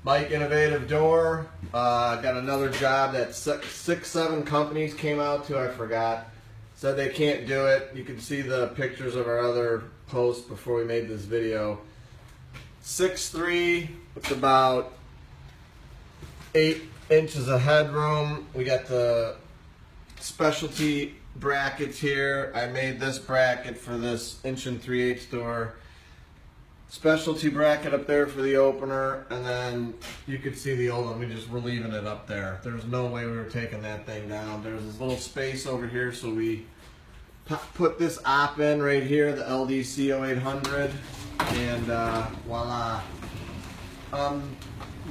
Mike Innovative Door. Got another job that 6-7 companies came out to. I forgot. Said they can't do it. You can see the pictures of our other posts before we made this video. 6'3", with about 8 inches of headroom. We got the specialty brackets here. I made this bracket for this 1 3/8 door. Specialty bracket up there for the opener, and then you could see the old one. We're leaving it up there. There's no way we were taking that thing down. There's this little space over here, so we put this op in right here, the LDC 0800, and voila.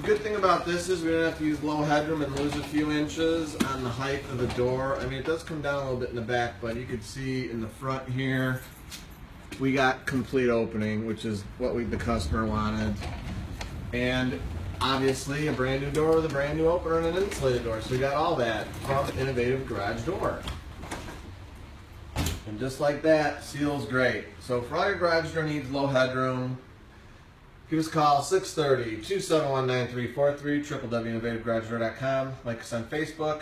Good thing about this is we don't have to use low headroom and lose a few inches on the height of the door. I mean, it does come down a little bit in the back, but you can see in the front here, we got complete opening, which is what the customer wanted. And obviously a brand new door with a brand new opener and an insulated door. So we got all that from Innovative Garage Door. And just like that, seals great. So for all your garage door needs, low headroom, give us a call, 630-271-9343, www.innovativeGarageDoor.com. Like us on Facebook.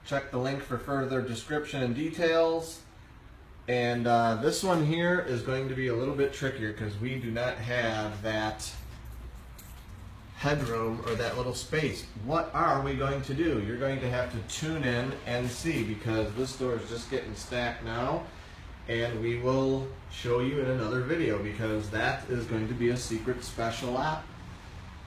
Check the link for further description and details. And this one here is going to be a little bit trickier because we do not have that headroom or that little space. What are we going to do? You're going to have to tune in and see, because this door is just getting stacked now, and we will show you in another video, because that is going to be a secret special app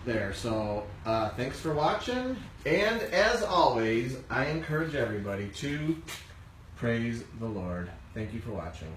there. So thanks for watching, and as always, I encourage everybody to praise the Lord. Thank you for watching.